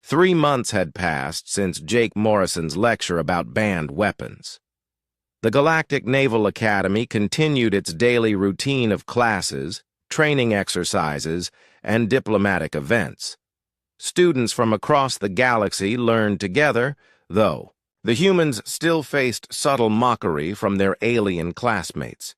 3 months had passed since Jake Morrison's lecture about banned weapons. The Galactic Naval Academy continued its daily routine of classes, training exercises, and diplomatic events. Students from across the galaxy learned together, though the humans still faced subtle mockery from their alien classmates.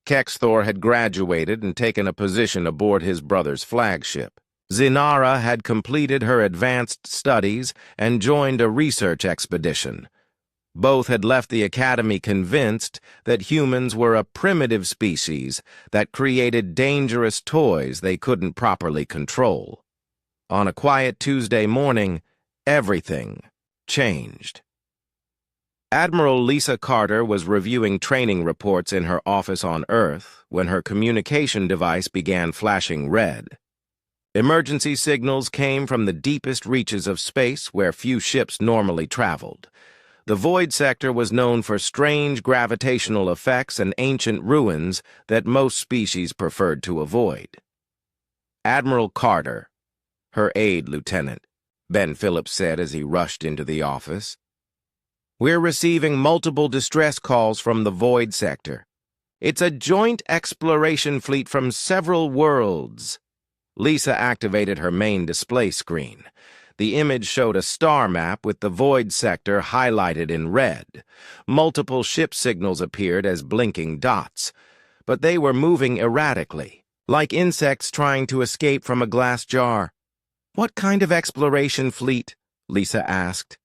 Kexthor had graduated and taken a position aboard his brother's flagship. Zinara had completed her advanced studies and joined a research expedition. Both had left the academy convinced that humans were a primitive species that created dangerous toys they couldn't properly control. On a quiet Tuesday morning, everything changed. Admiral Lisa Carter was reviewing training reports in her office on Earth when her communication device began flashing red. Emergency signals came from the deepest reaches of space where few ships normally traveled. The void sector was known for strange gravitational effects and ancient ruins that most species preferred to avoid. Admiral Carter, her aide lieutenant, Ben Phillips said as he rushed into the office. "We're receiving multiple distress calls from the void sector. It's a joint exploration fleet from several worlds." Lisa activated her main display screen. The image showed a star map with the void sector highlighted in red. Multiple ship signals appeared as blinking dots, but they were moving erratically, like insects trying to escape from a glass jar. "What kind of exploration fleet?" Lisa asked.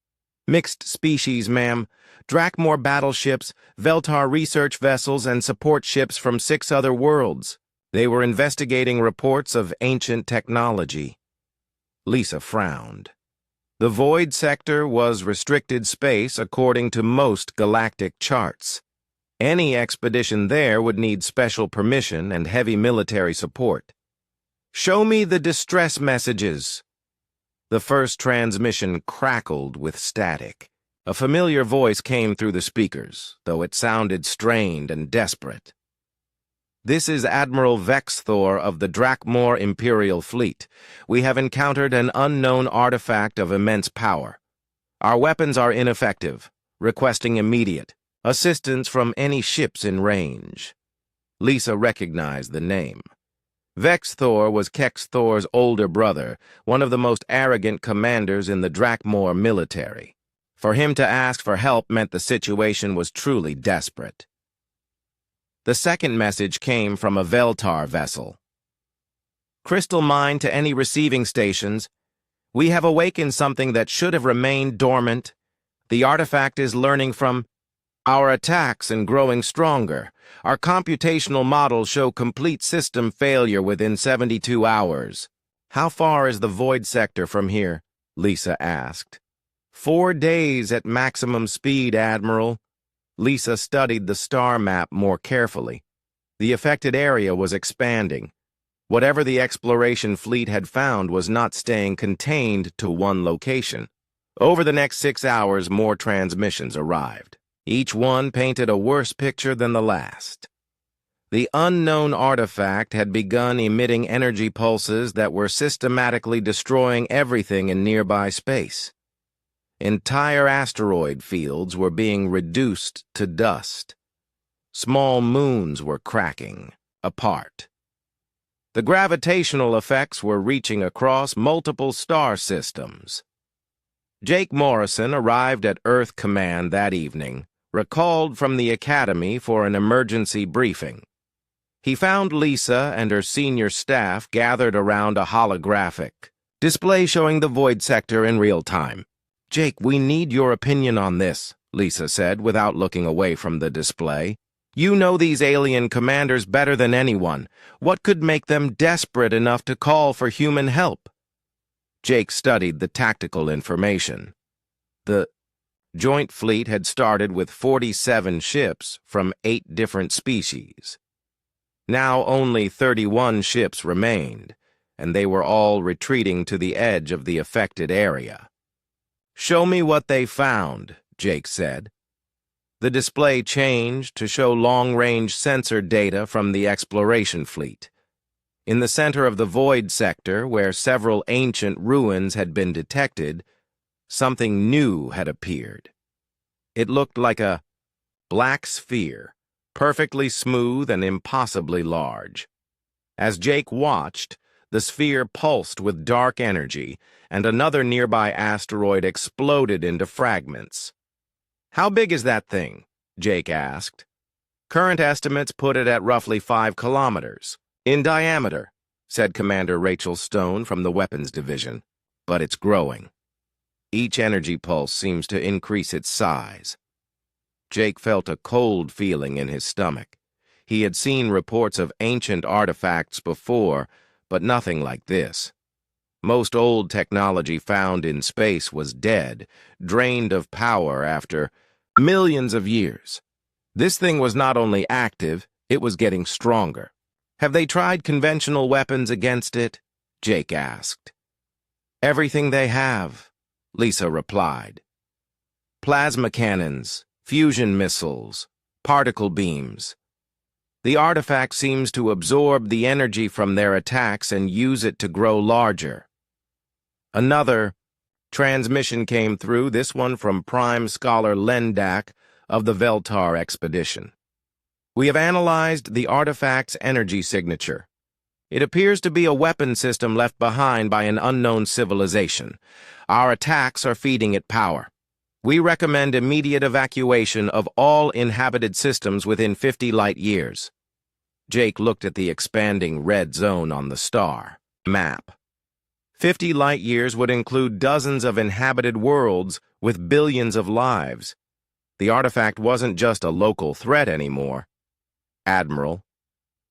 "Mixed species, ma'am. Drakmor battleships, Veltar research vessels, and support ships from 6 other worlds. They were investigating reports of ancient technology." Lisa frowned. The void sector was restricted space according to most galactic charts. Any expedition there would need special permission and heavy military support. "Show me the distress messages." The first transmission crackled with static. A familiar voice came through the speakers, though it sounded strained and desperate. "This is Admiral Vexthor of the Drakmor Imperial Fleet. We have encountered an unknown artifact of immense power. Our weapons are ineffective, requesting immediate assistance from any ships in range." Lisa recognized the name. Vexthor was Kexthor's older brother, one of the most arrogant commanders in the Drakmor military. For him to ask for help meant the situation was truly desperate. The second message came from a Veltar vessel. "Crystal mine to any receiving stations. We have awakened something that should have remained dormant. The artifact is learning from our attacks and growing stronger. Our computational models show complete system failure within 72 hours. "How far is the void sector from here?" Lisa asked. 4 days at maximum speed, Admiral." Lisa studied the star map more carefully. The affected area was expanding. Whatever the exploration fleet had found was not staying contained to one location. Over the next 6 hours, more transmissions arrived. Each one painted a worse picture than the last. The unknown artifact had begun emitting energy pulses that were systematically destroying everything in nearby space. Entire asteroid fields were being reduced to dust. Small moons were cracking apart. The gravitational effects were reaching across multiple star systems. Jake Morrison arrived at Earth Command that evening, recalled from the Academy for an emergency briefing. He found Lisa and her senior staff gathered around a holographic display showing the void sector in real time. "Jake, we need your opinion on this," Lisa said without looking away from the display. "You know these alien commanders better than anyone. What could make them desperate enough to call for human help?" Jake studied the tactical information. The joint fleet had started with 47 ships from 8 different species. Now only 31 ships remained, and they were all retreating to the edge of the affected area. "Show me what they found," Jake said. The display changed to show long-range sensor data from the exploration fleet. In the center of the void sector, where several ancient ruins had been detected, something new had appeared. It looked like a black sphere, perfectly smooth and impossibly large. As Jake watched, the sphere pulsed with dark energy, and another nearby asteroid exploded into fragments. "How big is that thing?" Jake asked. "Current estimates put it at roughly 5 kilometers. In diameter," said Commander Rachel Stone from the Weapons Division. "But it's growing. Each energy pulse seems to increase its size." Jake felt a cold feeling in his stomach. He had seen reports of ancient artifacts before, but nothing like this. Most old technology found in space was dead, drained of power after millions of years. This thing was not only active, it was getting stronger. "Have they tried conventional weapons against it?" Jake asked. "Everything they have," Lisa replied. "Plasma cannons, fusion missiles, particle beams. The artifact seems to absorb the energy from their attacks and use it to grow larger." Another transmission came through, this one from Prime Scholar Lendak of the Veltar expedition. "We have analyzed the artifact's energy signature. It appears to be a weapon system left behind by an unknown civilization. Our attacks are feeding it power. We recommend immediate evacuation of all inhabited systems within 50 light years." Jake looked at the expanding red zone on the star map. 50 light years would include dozens of inhabited worlds with billions of lives. The artifact wasn't just a local threat anymore. "Admiral,"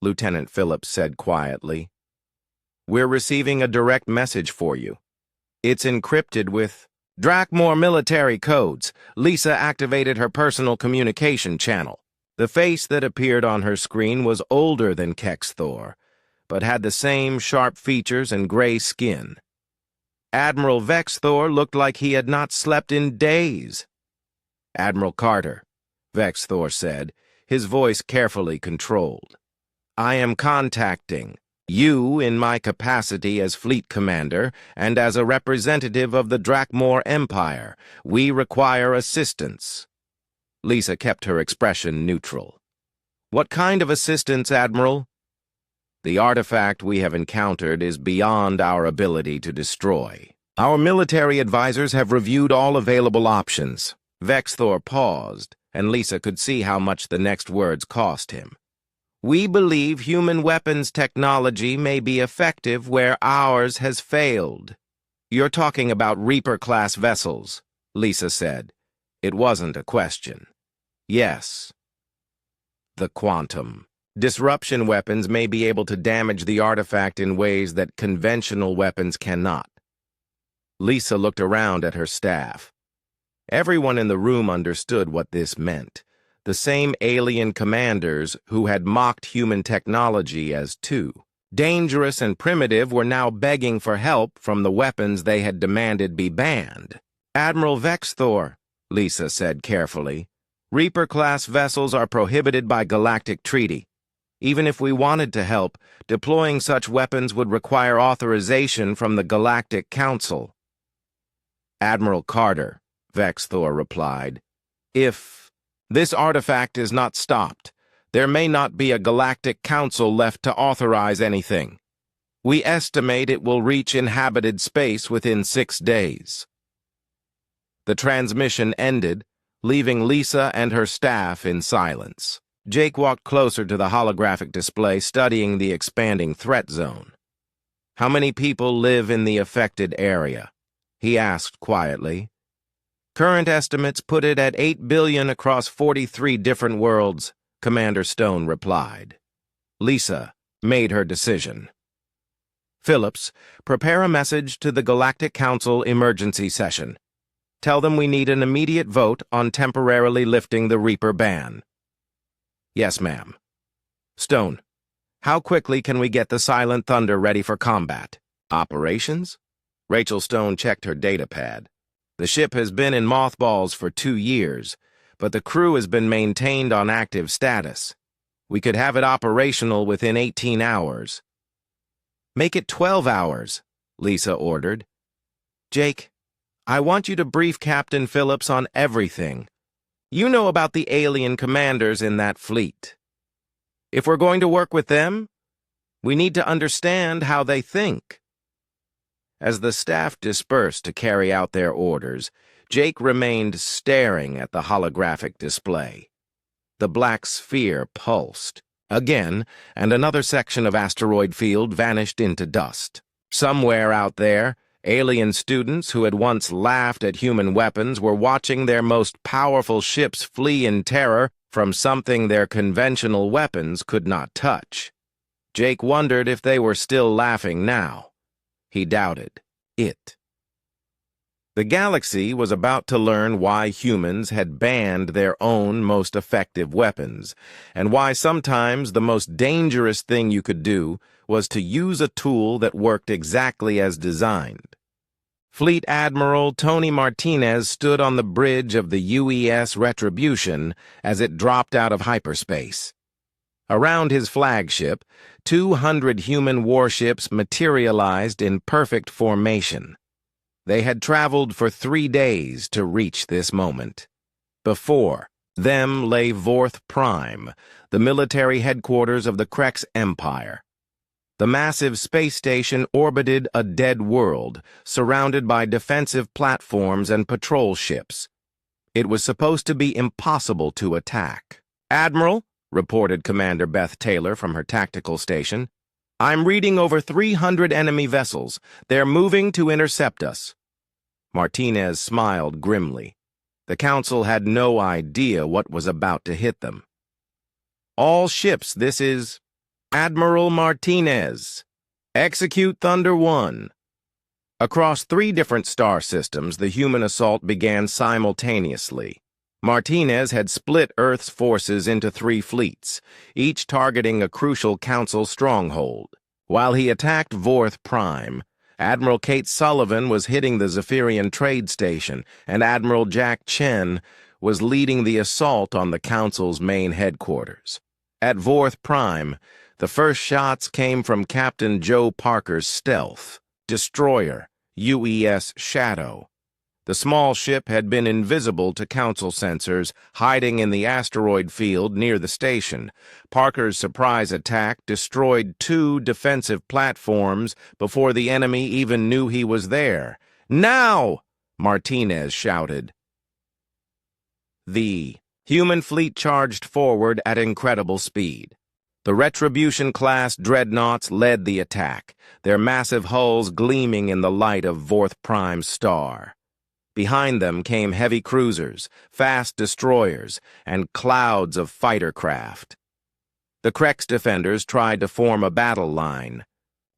Lieutenant Phillips said quietly, "we're receiving a direct message for you. It's encrypted with Drakmore military codes." Lisa activated her personal communication channel. The face that appeared on her screen was older than Kexthor, but had the same sharp features and gray skin. Admiral Vexthor looked like he had not slept in days. "Admiral Carter," Vexthor said, his voice carefully controlled. "I am contacting you in my capacity as fleet commander and as a representative of the Drakmore Empire. We require assistance." Lisa kept her expression neutral. "What kind of assistance, Admiral?" "The artifact we have encountered is beyond our ability to destroy. Our military advisors have reviewed all available options." Vexthor paused, and Lisa could see how much the next words cost him. "We believe human weapons technology may be effective where ours has failed." "You're talking about Reaper-class vessels," Lisa said. It wasn't a question. "Yes." "The quantum. Disruption weapons may be able to damage the artifact in ways that conventional weapons cannot." Lisa looked around at her staff. Everyone in the room understood what this meant. The same alien commanders who had mocked human technology as too dangerous and primitive were now begging for help from the weapons they had demanded be banned. "Admiral Vexthor," Lisa said carefully, "Reaper-class vessels are prohibited by Galactic Treaty. Even if we wanted to help, deploying such weapons would require authorization from the Galactic Council." "Admiral Carter," Vexthor replied, "if this artifact is not stopped, there may not be a Galactic Council left to authorize anything. We estimate it will reach inhabited space within 6 days." The transmission ended, leaving Lisa and her staff in silence. Jake walked closer to the holographic display, studying the expanding threat zone. "How many people live in the affected area?" he asked quietly. "Current estimates put it at 8 billion across 43 different worlds," Commander Stone replied. Lisa made her decision. "Phillips, prepare a message to the Galactic Council emergency session. Tell them we need an immediate vote on temporarily lifting the Reaper ban." "Yes, ma'am." "Stone, how quickly can we get the Silent Thunder ready for combat?" "Operations?" Rachel Stone checked her data pad. "The ship has been in mothballs for 2 years, but the crew has been maintained on active status. We could have it operational within 18 hours. Make it 12 hours, Lisa ordered. Jake, I want you to brief Captain Phillips on everything. You know about the alien commanders in that fleet. If we're going to work with them, we need to understand how they think. As the staff dispersed to carry out their orders, Jake remained staring at the holographic display. The black sphere pulsed again, and another section of asteroid field vanished into dust. Somewhere out there, alien students who had once laughed at human weapons were watching their most powerful ships flee in terror from something their conventional weapons could not touch. Jake wondered if they were still laughing now. He doubted it. The galaxy was about to learn why humans had banned their own most effective weapons, and why sometimes the most dangerous thing you could do was to use a tool that worked exactly as designed. Fleet Admiral Tony Martinez stood on the bridge of the UES Retribution as it dropped out of hyperspace. Around his flagship, 200 human warships materialized in perfect formation. They had traveled for 3 days to reach this moment. Before them lay Vorth Prime, the military headquarters of the Krex Empire. The massive space station orbited a dead world, surrounded by defensive platforms and patrol ships. It was supposed to be impossible to attack. "Admiral," reported Commander Beth Taylor from her tactical station, "I'm reading over 300 enemy vessels. They're moving to intercept us." Martinez smiled grimly. The Council had no idea what was about to hit them. "All ships, this is Admiral Martinez. Execute Thunder 1. Across 3 different star systems, the human assault began simultaneously. Martinez had split Earth's forces into 3 fleets, each targeting a crucial Council stronghold. While he attacked Vorth Prime, Admiral Kate Sullivan was hitting the Zephyrian trade station, and Admiral Jack Chen was leading the assault on the Council's main headquarters. At Vorth Prime, the first shots came from Captain Joe Parker's stealth destroyer, UES Shadow. The small ship had been invisible to Council sensors, hiding in the asteroid field near the station. Parker's surprise attack destroyed 2 defensive platforms before the enemy even knew he was there. "Now!" Martinez shouted. The human fleet charged forward at incredible speed. The Retribution-class dreadnoughts led the attack, their massive hulls gleaming in the light of Vorth Prime's star. Behind them came heavy cruisers, fast destroyers, and clouds of fighter craft. The Krex defenders tried to form a battle line,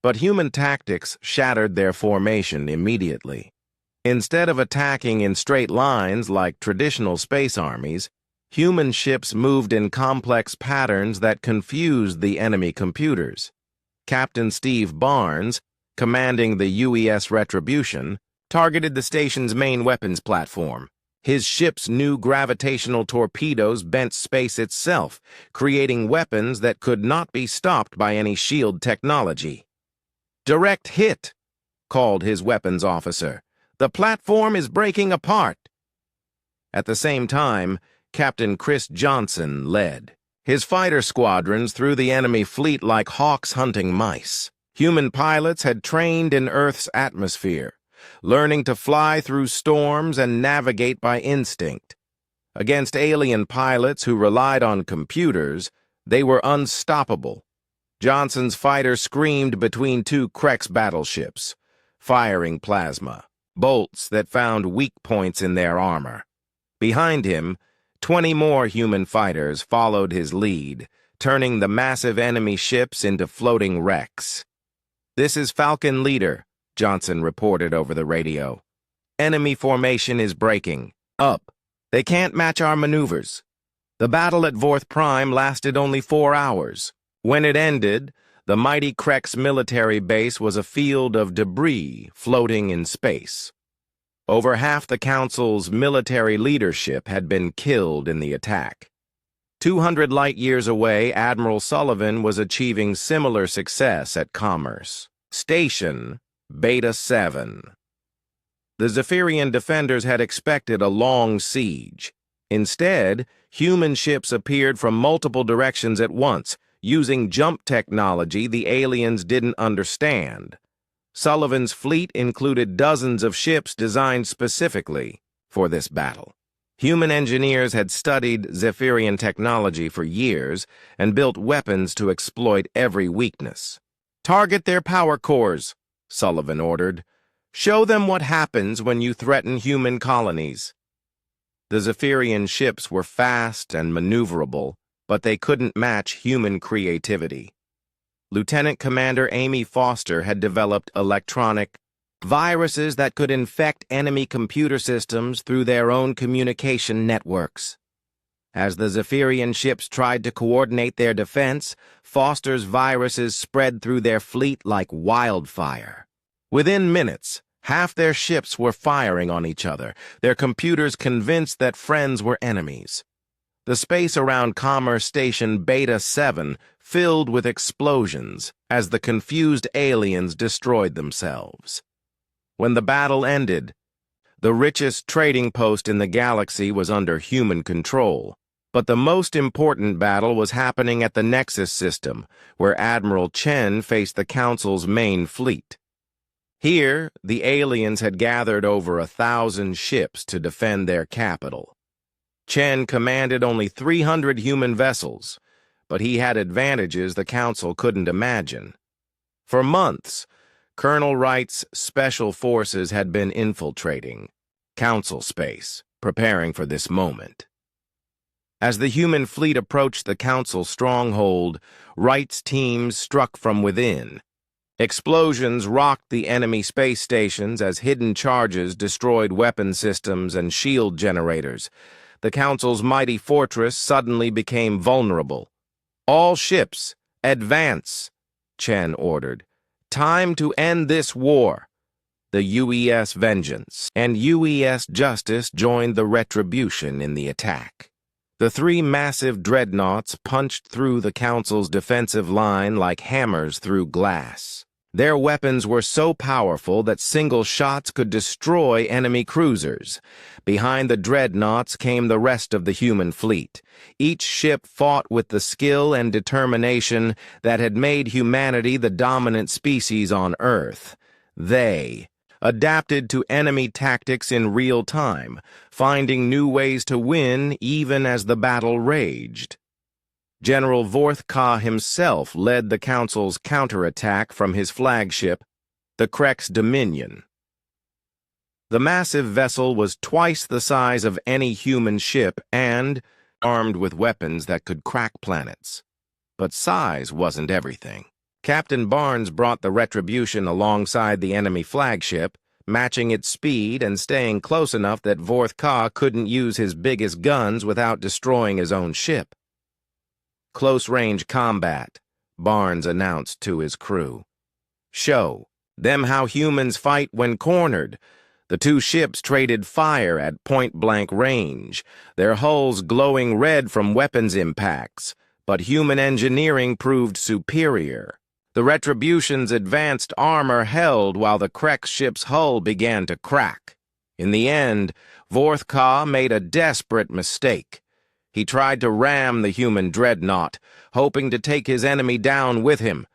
but human tactics shattered their formation immediately. Instead of attacking in straight lines like traditional space armies, human ships moved in complex patterns that confused the enemy computers. Captain Steve Barnes, commanding the UES Retribution, targeted the station's main weapons platform. His ship's new gravitational torpedoes bent space itself, creating weapons that could not be stopped by any shield technology. "Direct hit," called his weapons officer. "The platform is breaking apart." At the same time, Captain Chris Johnson led. His fighter squadrons threw the enemy fleet like hawks hunting mice. Human pilots had trained in Earth's atmosphere, learning to fly through storms and navigate by instinct. Against alien pilots who relied on computers, they were unstoppable. Johnson's fighter screamed between 2 Krex battleships, firing plasma, bolts that found weak points in their armor. Behind him, 20 more human fighters followed his lead, turning the massive enemy ships into floating wrecks. "This is Falcon Leader," Johnson reported over the radio. "Enemy formation is breaking up. They can't match our maneuvers." The battle at Vorth Prime lasted only 4 hours. When it ended, the mighty Krex military base was a field of debris floating in space. Over half the Council's military leadership had been killed in the attack. 200 light-years away, Admiral Sullivan was achieving similar success at Commerce. Station Beta 7. The Zephyrian defenders had expected a long siege. Instead, human ships appeared from multiple directions at once, using jump technology the aliens didn't understand. Sullivan's fleet included dozens of ships designed specifically for this battle. Human engineers had studied Zephyrian technology for years and built weapons to exploit every weakness. "Target their power cores," Sullivan ordered. "Show them what happens when you threaten human colonies." The Zephyrian ships were fast and maneuverable, but they couldn't match human creativity. Lieutenant Commander Amy Foster had developed electronic viruses that could infect enemy computer systems through their own communication networks. As the Zephyrian ships tried to coordinate their defense, Foster's viruses spread through their fleet like wildfire. Within minutes, half their ships were firing on each other, their computers convinced that friends were enemies. The space around Commerce Station Beta 7 filled with explosions as the confused aliens destroyed themselves. When the battle ended, the richest trading post in the galaxy was under human control. But the most important battle was happening at the Nexus system, where Admiral Chen faced the Council's main fleet. Here, the aliens had gathered over 1,000 ships to defend their capital. Chen commanded only 300 human vessels, but he had advantages the Council couldn't imagine. For months, Colonel Wright's special forces had been infiltrating Council space, preparing for this moment. As the human fleet approached the Council stronghold, Wright's teams struck from within. Explosions rocked the enemy space stations as hidden charges destroyed weapon systems and shield generators. The Council's mighty fortress suddenly became vulnerable. "All ships, advance," Chen ordered. "Time to end this war." The UES Vengeance and UES Justice joined the Retribution in the attack. The three massive dreadnoughts punched through the Council's defensive line like hammers through glass. Their weapons were so powerful that single shots could destroy enemy cruisers. Behind the dreadnoughts came the rest of the human fleet. Each ship fought with the skill and determination that had made humanity the dominant species on Earth. They adapted to enemy tactics in real time, finding new ways to win even as the battle raged. General Vorth-Ka himself led the Council's counterattack from his flagship, the Krex Dominion. The massive vessel was twice the size of any human ship and armed with weapons that could crack planets. But size wasn't everything. Captain Barnes brought the Retribution alongside the enemy flagship, matching its speed and staying close enough that Vorth-Ka couldn't use his biggest guns without destroying his own ship. "Close-range combat," Barnes announced to his crew. "Show them how humans fight when cornered." The two ships traded fire at point-blank range, their hulls glowing red from weapons impacts, but human engineering proved superior. The Retribution's advanced armor held while the Krex ship's hull began to crack. In the end, Vorth-Ka made a desperate mistake. He tried to ram the human dreadnought, hoping to take his enemy down with him.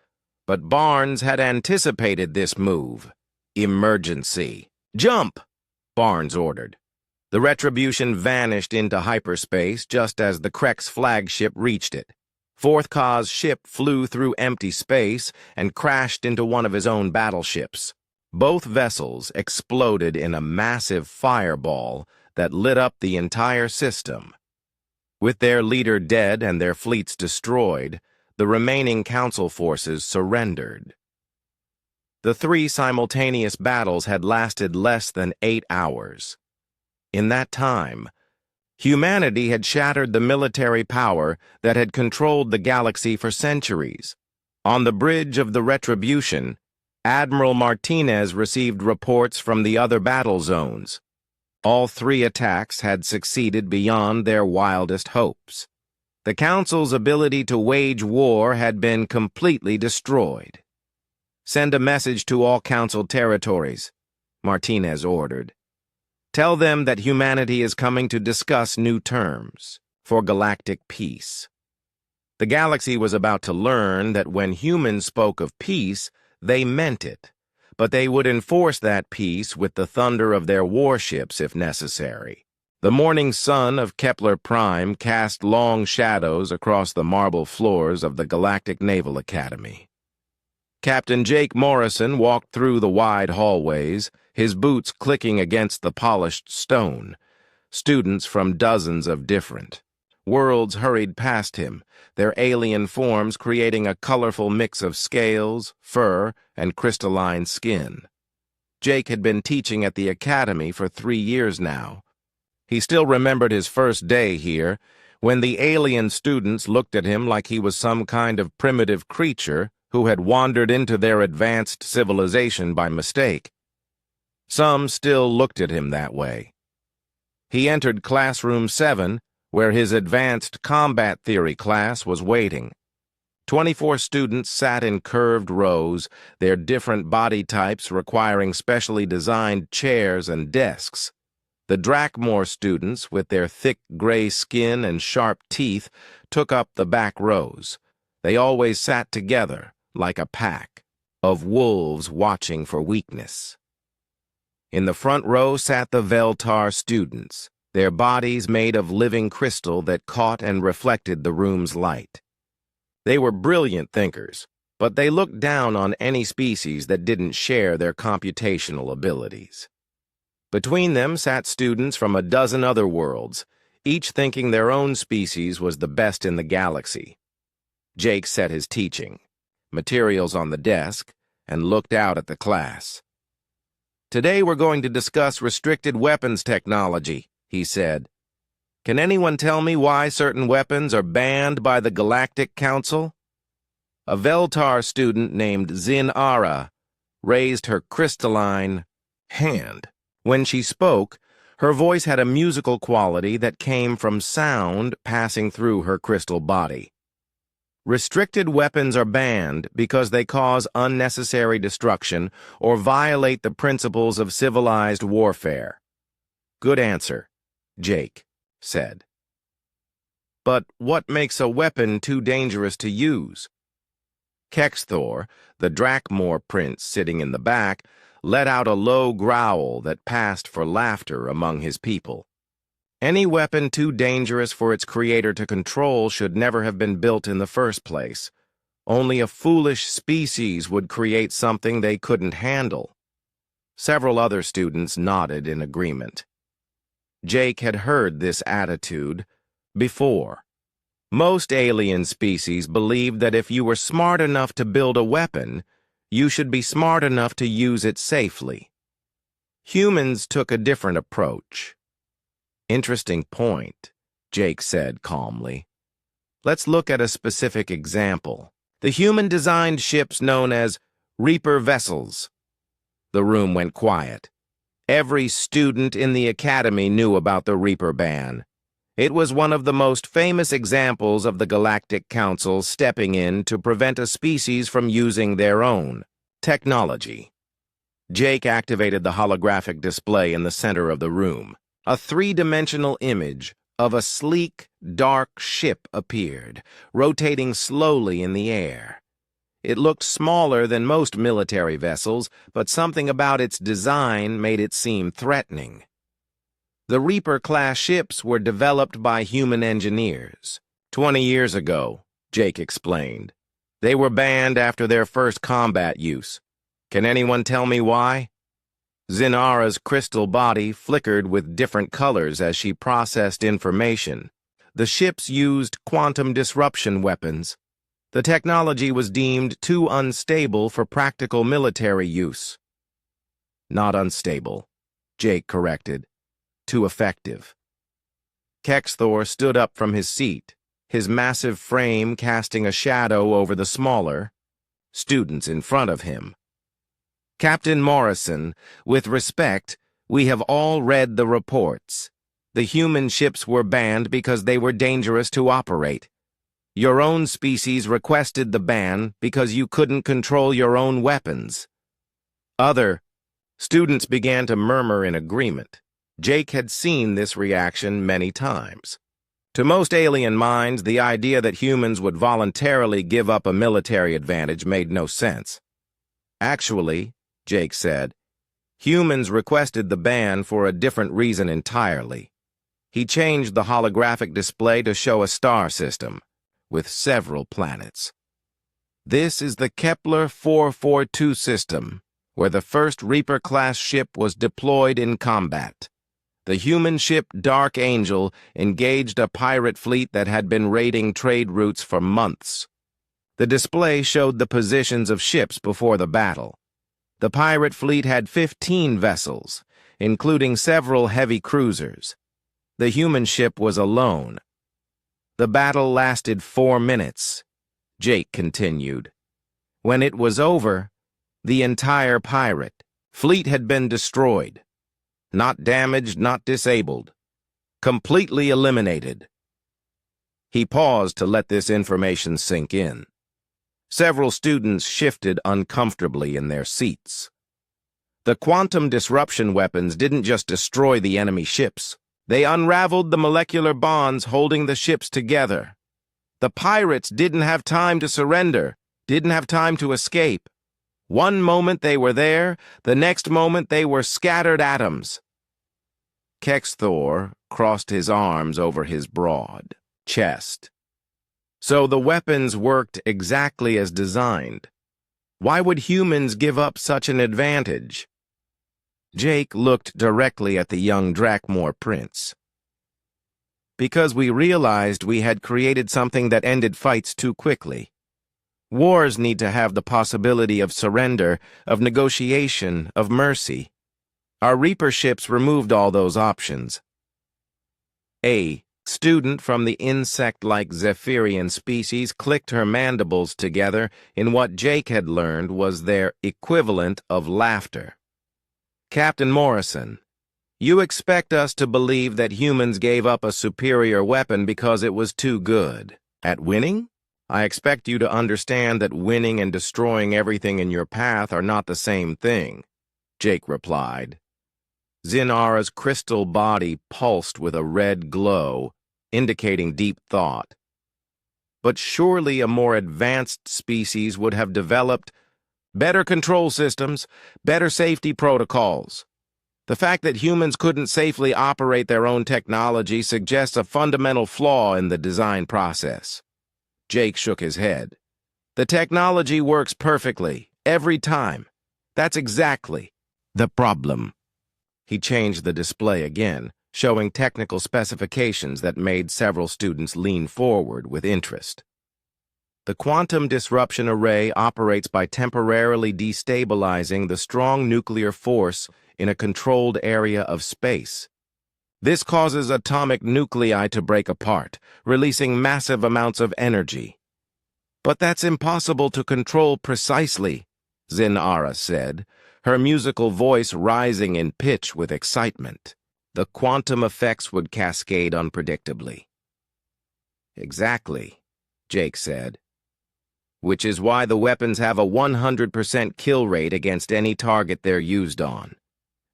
But Barnes had anticipated this move. Emergency. "Jump!" Barnes ordered. The Retribution vanished into hyperspace just as the Krex flagship reached it. Vorth-Ka's ship flew through empty space and crashed into one of his own battleships. Both vessels exploded in a massive fireball that lit up the entire system. With their leader dead and their fleets destroyed, the remaining Council forces surrendered. The three simultaneous battles had lasted less than 8 hours. In that time, humanity had shattered the military power that had controlled the galaxy for centuries. On the bridge of the Retribution, Admiral Martinez received reports from the other battle zones. All three attacks had succeeded beyond their wildest hopes. The Council's ability to wage war had been completely destroyed. Send a message to all Council territories, Martinez ordered. Tell them that humanity is coming to discuss new terms for galactic peace. The galaxy was about to learn that when humans spoke of peace, they meant it, but they would enforce that peace with the thunder of their warships if necessary. The morning sun of Kepler Prime cast long shadows across the marble floors of the Galactic Naval Academy. Captain Jake Morrison walked through the wide hallways, his boots clicking against the polished stone. Students from dozens of different worlds hurried past him, their alien forms creating a colorful mix of scales, fur, and crystalline skin. Jake had been teaching at the academy for 3 years now. He still remembered his first day here, when the alien students looked at him like he was some kind of primitive creature who had wandered into their advanced civilization by mistake. Some still looked at him that way. He entered Classroom 7, where his advanced combat theory class was waiting. 24 students sat in curved rows, their different body types requiring specially designed chairs and desks. The Drakmore students, with their thick gray skin and sharp teeth, took up the back rows. They always sat together, like a pack of wolves watching for weakness. In the front row sat the Veltar students, their bodies made of living crystal that caught and reflected the room's light. They were brilliant thinkers, but they looked down on any species that didn't share their computational abilities. Between them sat students from a dozen other worlds, each thinking their own species was the best in the galaxy. Jake set his teaching, materials on the desk, and looked out at the class. Today we're going to discuss restricted weapons technology, he said. Can anyone tell me why certain weapons are banned by the Galactic Council? A Veltar student named Zin-Ara raised her crystalline hand. When she spoke, her voice had a musical quality that came from sound passing through her crystal body. Restricted weapons are banned because they cause unnecessary destruction or violate the principles of civilized warfare. Good answer, Jake said. But what makes a weapon too dangerous to use? Kexthor, the Drakmore prince sitting in the back, let out a low growl that passed for laughter among his people. Any weapon too dangerous for its creator to control should never have been built in the first place. Only a foolish species would create something they couldn't handle. Several other students nodded in agreement. Jake had heard this attitude before. Most alien species believed that if you were smart enough to build a weapon, you should be smart enough to use it safely. Humans took a different approach. Interesting point, Jake said calmly. Let's look at a specific example. The human-designed ships known as Reaper vessels. The room went quiet. Every student in the academy knew about the Reaper ban. It was one of the most famous examples of the Galactic Council stepping in to prevent a species from using their own technology. Jake activated the holographic display in the center of the room. A three-dimensional image of a sleek, dark ship appeared, rotating slowly in the air. It looked smaller than most military vessels, but something about its design made it seem threatening. The Reaper-class ships were developed by human engineers. 20 years ago, Jake explained. They were banned after their first combat use. Can anyone tell me why? Zin-Ara's crystal body flickered with different colors as she processed information. The ships used quantum disruption weapons. The technology was deemed too unstable for practical military use. Not unstable, Jake corrected. Too effective. Kexthor stood up from his seat, his massive frame casting a shadow over the smaller students in front of him. Captain Morrison, with respect, we have all read the reports. The human ships were banned because they were dangerous to operate. Your own species requested the ban because you couldn't control your own weapons. Other students began to murmur in agreement. Jake had seen this reaction many times. To most alien minds, the idea that humans would voluntarily give up a military advantage made no sense. Actually, Jake said, humans requested the ban for a different reason entirely. He changed the holographic display to show a star system with several planets. This is the Kepler 442 system, where the first Reaper-class ship was deployed in combat. The human ship Dark Angel engaged a pirate fleet that had been raiding trade routes for months. The display showed the positions of ships before the battle. The pirate fleet had 15 vessels, including several heavy cruisers. The human ship was alone. The battle lasted 4 minutes, Jake continued. When it was over, the entire pirate fleet had been destroyed. Not damaged, not disabled. Completely eliminated. He paused to let this information sink in. Several students shifted uncomfortably in their seats. The quantum disruption weapons didn't just destroy the enemy ships. They unraveled the molecular bonds holding the ships together. The pirates didn't have time to surrender, didn't have time to escape. One moment they were there, the next moment they were scattered atoms. Kexthor crossed his arms over his broad chest. So the weapons worked exactly as designed. Why would humans give up such an advantage? Jake looked directly at the young Drakmor prince. Because we realized we had created something that ended fights too quickly. Wars need to have the possibility of surrender, of negotiation, of mercy. Our Reaper ships removed all those options. A student from the insect-like Zephyrian species clicked her mandibles together in what Jake had learned was their equivalent of laughter. Captain Morrison, you expect us to believe that humans gave up a superior weapon because it was too good at winning? I expect you to understand that winning and destroying everything in your path are not the same thing, Jake replied. Zinara's crystal body pulsed with a red glow, indicating deep thought. But surely a more advanced species would have developed better control systems, better safety protocols. The fact that humans couldn't safely operate their own technology suggests a fundamental flaw in the design process. Jake shook his head. The technology works perfectly, every time. That's exactly the problem. He changed the display again, showing technical specifications that made several students lean forward with interest. The quantum disruption array operates by temporarily destabilizing the strong nuclear force in a controlled area of space. This causes atomic nuclei to break apart, releasing massive amounts of energy. But that's impossible to control precisely, Zinara said, her musical voice rising in pitch with excitement. The quantum effects would cascade unpredictably. Exactly, Jake said. Which is why the weapons have a 100% kill rate against any target they're used on.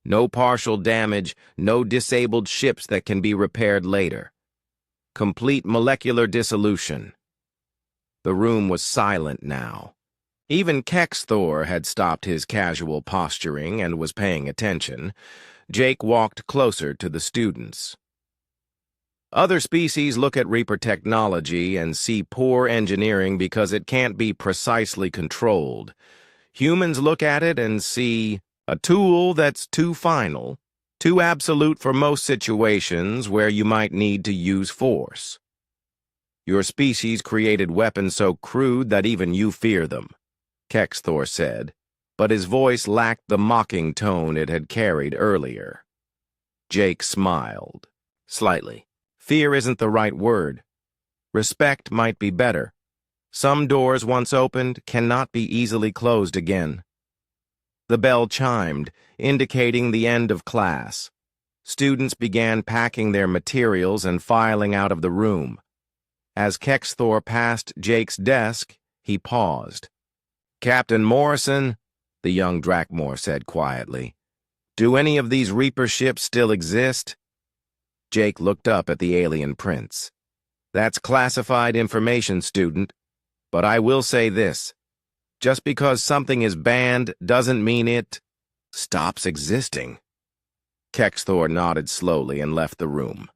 No partial damage, no disabled ships that can be repaired later. Complete molecular dissolution. The room was silent now. Even Kexthor had stopped his casual posturing and was paying attention. Jake walked closer to the students. Other species look at Reaper technology and see poor engineering because it can't be precisely controlled. Humans look at it and see a tool that's too final, too absolute for most situations where you might need to use force. Your species created weapons so crude that even you fear them, Kexthor said, but his voice lacked the mocking tone it had carried earlier. Jake smiled, slightly. Fear isn't the right word. Respect might be better. Some doors once opened cannot be easily closed again. The bell chimed, indicating the end of class. Students began packing their materials and filing out of the room. As Kexthor passed Jake's desk, he paused. "Captain Morrison," the young Drakmor said quietly, "do any of these Reaper ships still exist?" Jake looked up at the alien prince. "That's classified information, student. But I will say this. Just because something is banned doesn't mean it stops existing." Kexthor nodded slowly and left the room.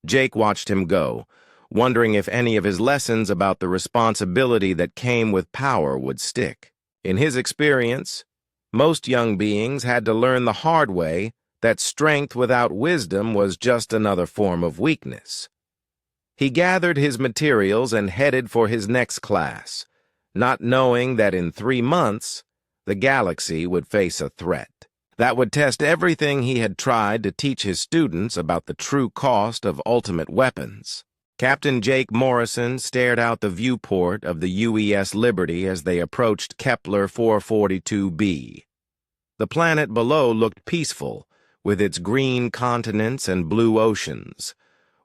Jake watched him go, wondering if any of his lessons about the responsibility that came with power would stick. In his experience, most young beings had to learn the hard way that strength without wisdom was just another form of weakness. He gathered his materials and headed for his next class, not knowing that in 3 months, the galaxy would face a threat that would test everything he had tried to teach his students about the true cost of ultimate weapons. Captain Jake Morrison stared out the viewport of the UES Liberty as they approached Kepler 442b. The planet below looked peaceful, with its green continents and blue oceans.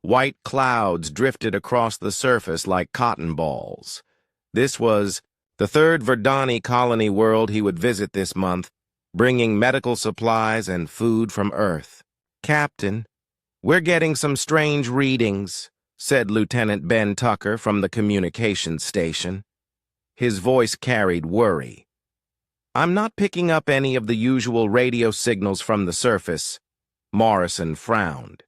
White clouds drifted across the surface like cotton balls. This was the third Verdani colony world he would visit this month, bringing medical supplies and food from Earth. "Captain, we're getting some strange readings," said Lieutenant Ben Tucker from the communications station. His voice carried worry. "I'm not picking up any of the usual radio signals from the surface." Morrison frowned.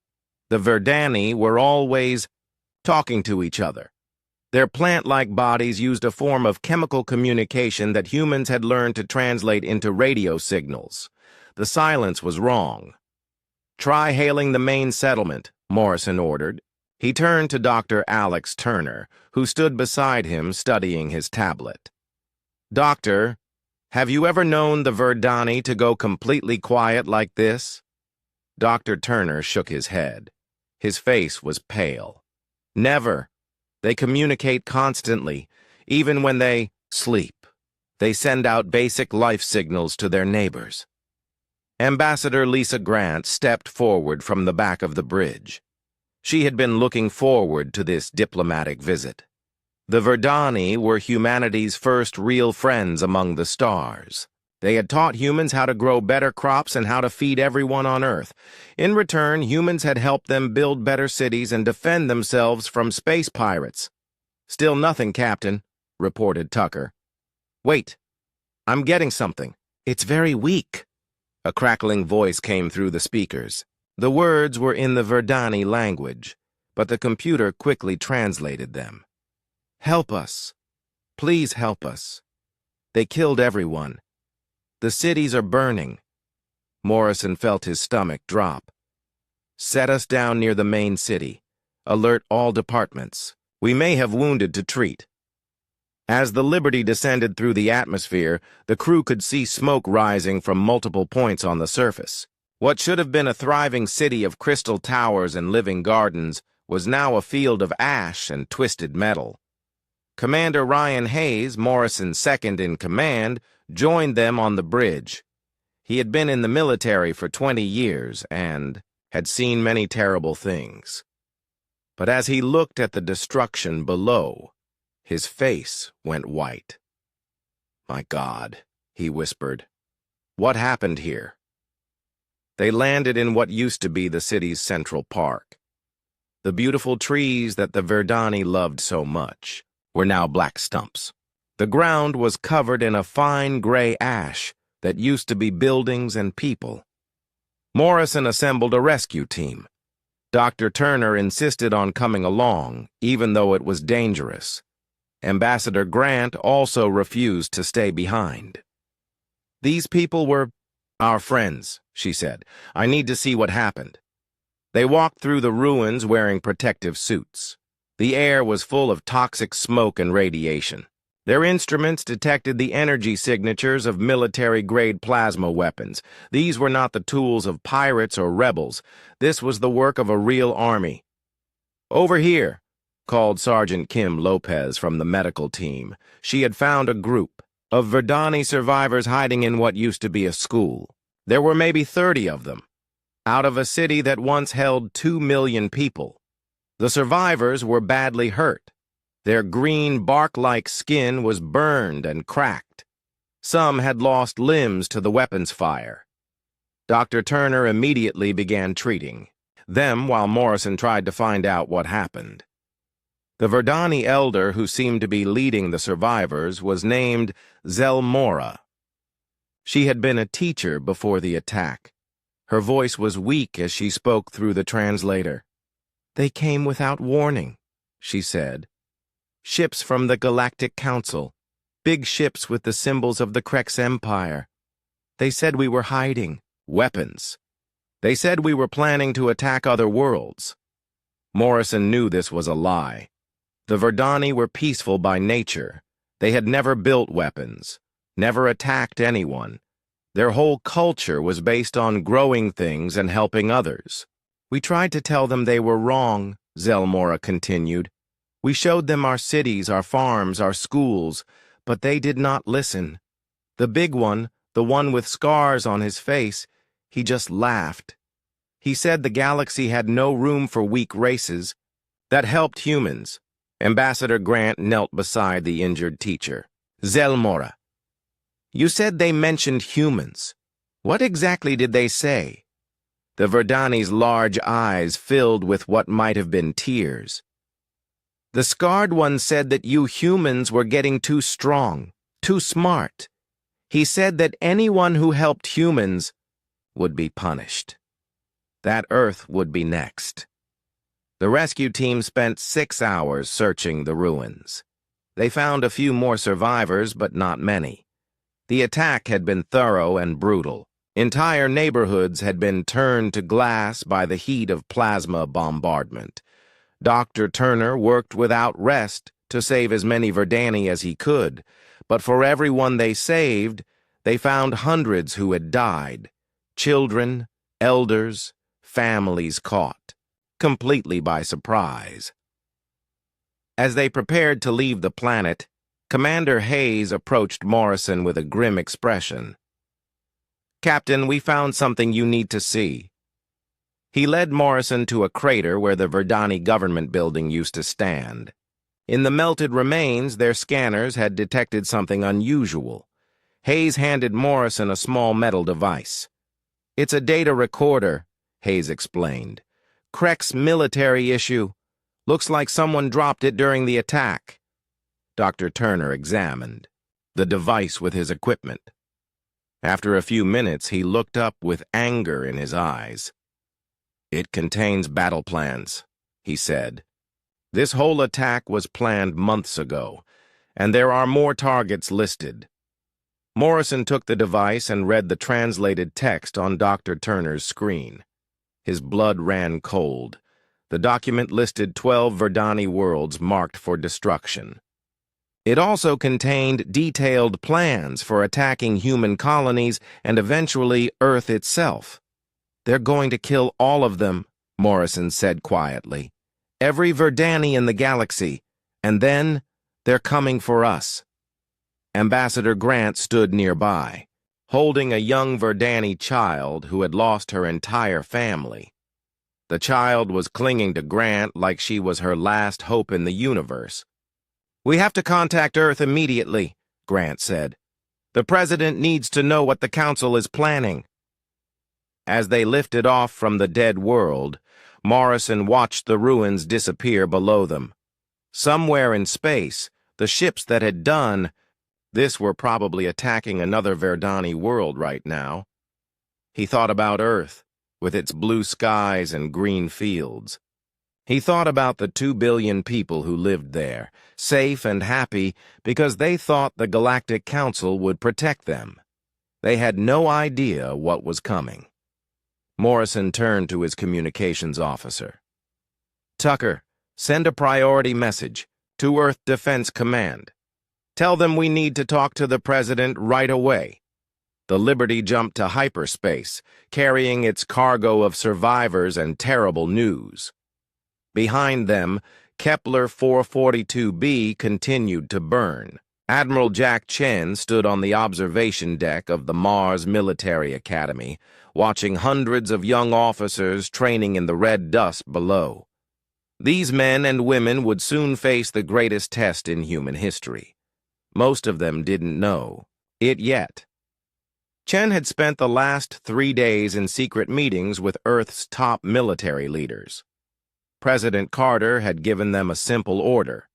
"The Verdani were always talking to each other. Their plant-like bodies used a form of chemical communication that humans had learned to translate into radio signals. The silence was wrong." "Try hailing the main settlement," Morrison ordered. He turned to Dr. Alex Turner, who stood beside him studying his tablet. "Doctor, have you ever known the Verdani to go completely quiet like this?" Dr. Turner shook his head. His face was pale. "Never. They communicate constantly, even when they sleep. They send out basic life signals to their neighbors." Ambassador Lisa Grant stepped forward from the back of the bridge. She had been looking forward to this diplomatic visit. The Verdani were humanity's first real friends among the stars. They had taught humans how to grow better crops and how to feed everyone on Earth. In return, humans had helped them build better cities and defend themselves from space pirates. "Still nothing, Captain," reported Tucker. "Wait, I'm getting something. It's very weak." A crackling voice came through the speakers. The words were in the Verdani language, but the computer quickly translated them. "Help us. Please help us. They killed everyone. The cities are burning." Morrison felt his stomach drop. "Set us down near the main city. Alert all departments. We may have wounded to treat." As the Liberty descended through the atmosphere, the crew could see smoke rising from multiple points on the surface. What should have been a thriving city of crystal towers and living gardens was now a field of ash and twisted metal. Commander Ryan Hayes, Morrison's second in command, joined them on the bridge. He had been in the military for 20 years and had seen many terrible things. But as he looked at the destruction below, his face went white. "My God," he whispered. "What happened here?" They landed in what used to be the city's central park. The beautiful trees that the Verdani loved so much were now black stumps. The ground was covered in a fine gray ash that used to be buildings and people. Morrison assembled a rescue team. Dr. Turner insisted on coming along, even though it was dangerous. Ambassador Grant also refused to stay behind. "These people were our friends," she said. "I need to see what happened." They walked through the ruins wearing protective suits. The air was full of toxic smoke and radiation. Their instruments detected the energy signatures of military-grade plasma weapons. These were not the tools of pirates or rebels. This was the work of a real army. "Over here," called Sergeant Kim Lopez from the medical team. She had found a group of Verdani survivors hiding in what used to be a school. There were maybe 30 of them, out of a city that once held 2 million people. The survivors were badly hurt, Their green bark-like skin was burned and cracked. Some had lost limbs to the weapons fire. Dr. Turner immediately began treating them while Morrison tried to find out what happened. The Verdani elder who seemed to be leading the survivors was named Zelmora. She had been a teacher before the attack. Her voice was weak as she spoke through the translator. "They came without warning," she said. "Ships from the Galactic Council. Big ships with the symbols of the Krex Empire. They said we were hiding weapons. They said we were planning to attack other worlds." Morrison knew this was a lie. The Verdani were peaceful by nature. They had never built weapons, never attacked anyone. Their whole culture was based on growing things and helping others. "We tried to tell them they were wrong," Zelmora continued. "We showed them our cities, our farms, our schools, but they did not listen. The big one, the one with scars on his face, he just laughed. He said the galaxy had no room for weak races. That helped humans." Ambassador Grant knelt beside the injured teacher. "Zelmora, you said they mentioned humans. What exactly did they say?" The Verdani's large eyes filled with what might have been tears. "The scarred one said that you humans were getting too strong, too smart. He said that anyone who helped humans would be punished. That Earth would be next." The rescue team spent 6 hours searching the ruins. They found a few more survivors, but not many. The attack had been thorough and brutal. Entire neighborhoods had been turned to glass by the heat of plasma bombardment. Dr. Turner worked without rest to save as many Verdani as he could, but for everyone they saved, they found hundreds who had died. Children, elders, families caught, completely by surprise. As they prepared to leave the planet, Commander Hayes approached Morrison with a grim expression. "Captain, we found something you need to see." He led Morrison to a crater where the Verdani government building used to stand. In the melted remains, their scanners had detected something unusual. Hayes handed Morrison a small metal device. "It's a data recorder," Hayes explained. "Krex military issue. Looks like someone dropped it during the attack." Dr. Turner examined the device with his equipment. After a few minutes, he looked up with anger in his eyes. "It contains battle plans," he said. "This whole attack was planned months ago, and there are more targets listed." Morrison took the device and read the translated text on Dr. Turner's screen. His blood ran cold. The document listed 12 Verdani worlds marked for destruction. It also contained detailed plans for attacking human colonies and eventually Earth itself. "They're going to kill all of them," Morrison said quietly. "Every Verdani in the galaxy, and then they're coming for us." Ambassador Grant stood nearby, holding a young Verdani child who had lost her entire family. The child was clinging to Grant like she was her last hope in the universe. "We have to contact Earth immediately," Grant said. "The President needs to know what the Council is planning." As they lifted off from the dead world, Morrison watched the ruins disappear below them. Somewhere in space, the ships that had done this were probably attacking another Verdani world right now. He thought about Earth, with its blue skies and green fields. He thought about the 2 billion people who lived there, safe and happy because they thought the Galactic Council would protect them. They had no idea what was coming. Morrison turned to his communications officer. "Tucker, send a priority message to Earth Defense Command. Tell them we need to talk to the President right away." The Liberty jumped to hyperspace, carrying its cargo of survivors and terrible news. Behind them, Kepler 442b continued to burn. Admiral Jack Chen stood on the observation deck of the Mars Military Academy, watching hundreds of young officers training in the red dust below. These men and women would soon face the greatest test in human history. Most of them didn't know it yet. Chen had spent the last 3 days in secret meetings with Earth's top military leaders. President Carter had given them a simple order: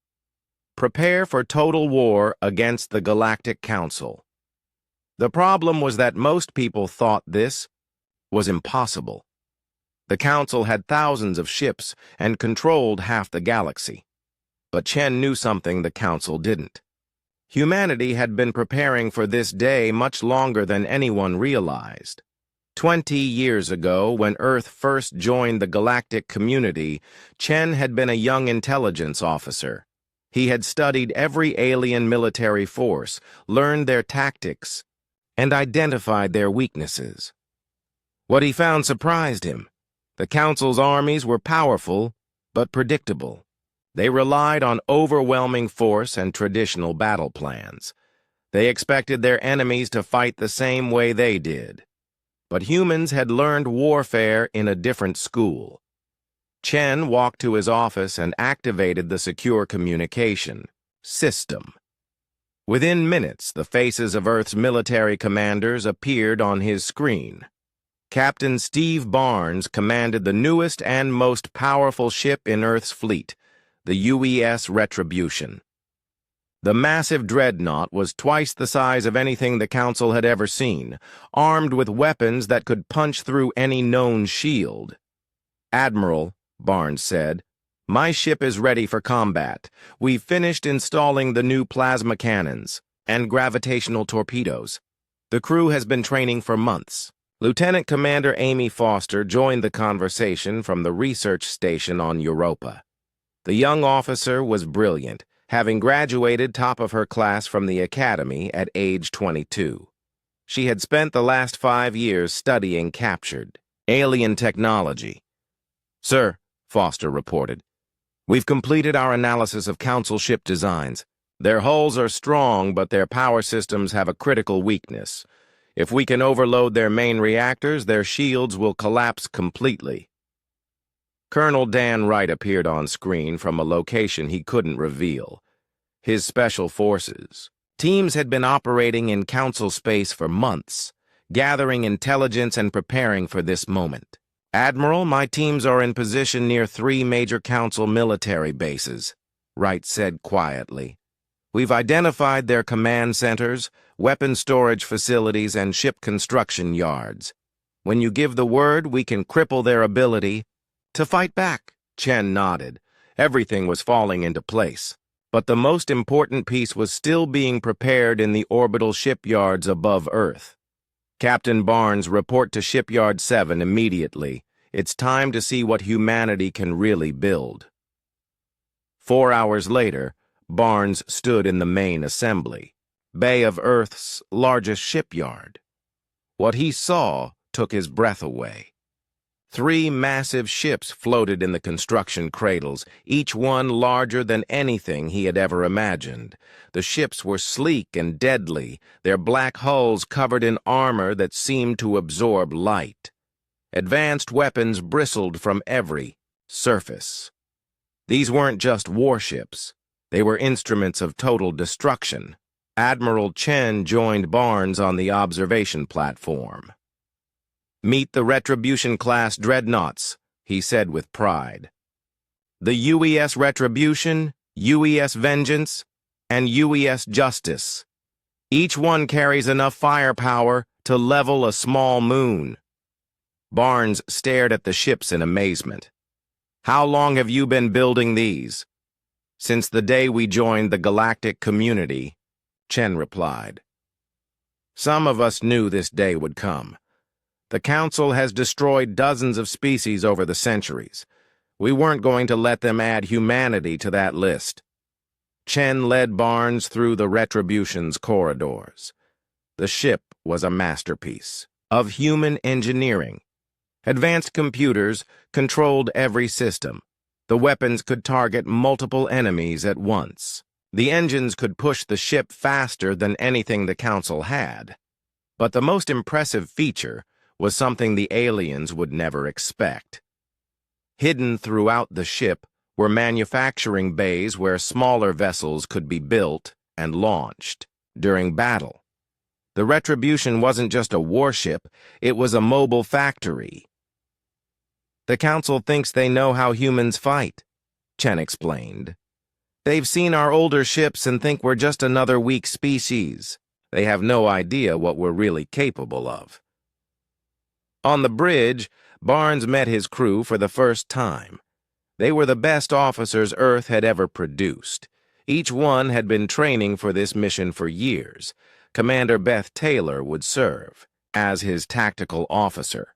prepare for total war against the Galactic Council. The problem was that most people thought this was impossible. The Council had thousands of ships and controlled half the galaxy. But Chen knew something the Council didn't. Humanity had been preparing for this day much longer than anyone realized. 20 years ago, when Earth first joined the galactic community, Chen had been a young intelligence officer. He had studied every alien military force, learned their tactics, and identified their weaknesses. What he found surprised him. The Council's armies were powerful, but predictable. They relied on overwhelming force and traditional battle plans. They expected their enemies to fight the same way they did. But humans had learned warfare in a different school. Chen walked to his office and activated the secure communication system. Within minutes, the faces of Earth's military commanders appeared on his screen. Captain Steve Barnes commanded the newest and most powerful ship in Earth's fleet, the UES Retribution. The massive dreadnought was twice the size of anything the Council had ever seen, armed with weapons that could punch through any known shield. "Admiral," Barnes said, "my ship is ready for combat. We've finished installing the new plasma cannons and gravitational torpedoes. The crew has been training for months." Lieutenant Commander Amy Foster joined the conversation from the research station on Europa. The young officer was brilliant, having graduated top of her class from the academy at age 22. She had spent the last 5 years studying captured alien technology. "Sir," Foster reported, "we've completed our analysis of Council ship designs. Their hulls are strong, but their power systems have a critical weakness. If we can overload their main reactors, their shields will collapse completely." Colonel Dan Wright appeared on screen from a location he couldn't reveal. His special forces. Teams had been operating in Council space for months, gathering intelligence and preparing for this moment. "Admiral, my teams are in position near 3 major Council military bases," Wright said quietly. "We've identified their command centers, weapon storage facilities, and ship construction yards. When you give the word, we can cripple their ability to fight back." Chen nodded. Everything was falling into place. But the most important piece was still being prepared in the orbital shipyards above Earth. "Captain Barnes, report to Shipyard 7 immediately. It's time to see what humanity can really build." 4 hours later, Barnes stood in the main assembly bay of Earth's largest shipyard. What he saw took his breath away. 3 massive ships floated in the construction cradles, each one larger than anything he had ever imagined. The ships were sleek and deadly, their black hulls covered in armor that seemed to absorb light. Advanced weapons bristled from every surface. These weren't just warships. They were instruments of total destruction. Admiral Chen joined Barnes on the observation platform. "Meet the Retribution-class dreadnoughts," he said with pride. "The UES Retribution, UES Vengeance, and UES Justice. Each one carries enough firepower to level a small moon." Barnes stared at the ships in amazement. "How long have you been building these?" "Since the day we joined the galactic community," Chen replied. "Some of us knew this day would come. The Council has destroyed dozens of species over the centuries. We weren't going to let them add humanity to that list." Chen led Barnes through the Retribution's corridors. The ship was a masterpiece of human engineering. Advanced computers controlled every system. The weapons could target multiple enemies at once. The engines could push the ship faster than anything the Council had. But the most impressive feature was something the aliens would never expect. Hidden throughout the ship were manufacturing bays where smaller vessels could be built and launched during battle. The Retribution wasn't just a warship, it was a mobile factory. "The Council thinks they know how humans fight," Chen explained. "They've seen our older ships and think we're just another weak species. They have no idea what we're really capable of." On the bridge, Barnes met his crew for the first time. They were the best officers Earth had ever produced. Each one had been training for this mission for years. Commander Beth Taylor would serve as his tactical officer.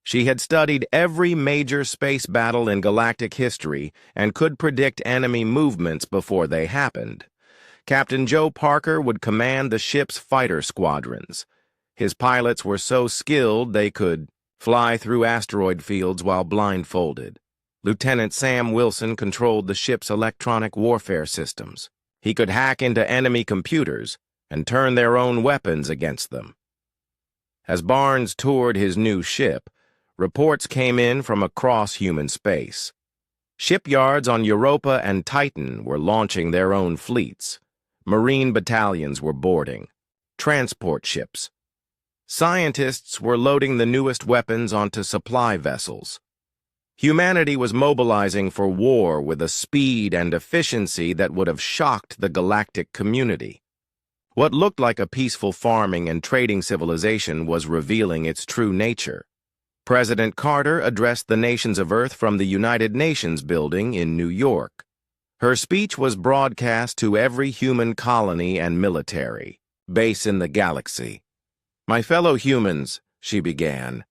She had studied every major space battle in galactic history and could predict enemy movements before they happened. Captain Joe Parker would command the ship's fighter squadrons. His pilots were so skilled they could fly through asteroid fields while blindfolded. Lieutenant Sam Wilson controlled the ship's electronic warfare systems. He could hack into enemy computers and turn their own weapons against them. As Barnes toured his new ship, reports came in from across human space. Shipyards on Europa and Titan were launching their own fleets. Marine battalions were boarding. Transport ships. Scientists were loading the newest weapons onto supply vessels. Humanity was mobilizing for war with a speed and efficiency that would have shocked the galactic community. What looked like a peaceful farming and trading civilization was revealing its true nature. President Carter addressed the nations of Earth from the United Nations building in New York. Her speech was broadcast to every human colony and military base in the galaxy. "My fellow humans," she began,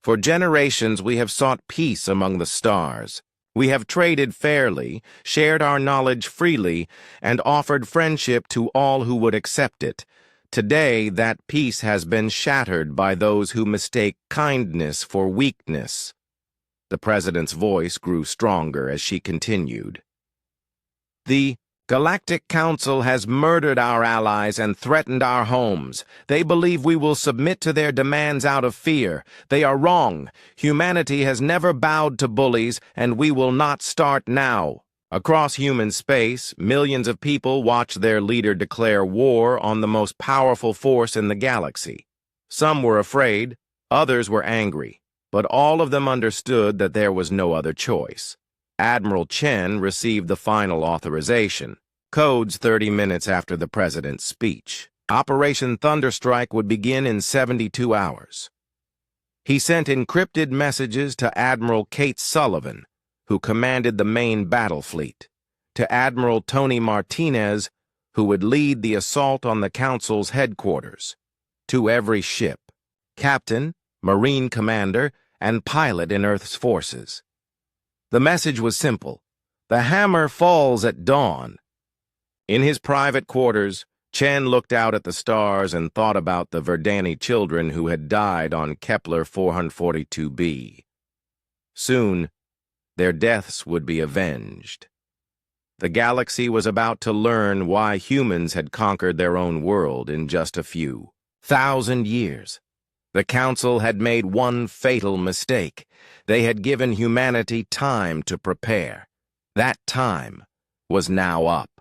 "for generations we have sought peace among the stars. We have traded fairly, shared our knowledge freely, and offered friendship to all who would accept it. Today, that peace has been shattered by those who mistake kindness for weakness." The president's voice grew stronger as she continued. "The Galactic Council has murdered our allies and threatened our homes. They believe we will submit to their demands out of fear. They are wrong. Humanity has never bowed to bullies, and we will not start now." Across human space, millions of people watched their leader declare war on the most powerful force in the galaxy. Some were afraid, others were angry, but all of them understood that there was no other choice. Admiral Chen received the final authorization, codes 30 minutes after the president's speech. Operation Thunderstrike would begin in 72 hours. He sent encrypted messages to Admiral Kate Sullivan, who commanded the main battle fleet, to Admiral Tony Martinez, who would lead the assault on the Council's headquarters, to every ship, captain, marine commander, and pilot in Earth's forces. The message was simple: the hammer falls at dawn. In his private quarters, Chen looked out at the stars and thought about the Verdani children who had died on Kepler 442b. Soon, their deaths would be avenged. The galaxy was about to learn why humans had conquered their own world in just a few thousand years. The Council had made one fatal mistake. They had given humanity time to prepare. That time was now up.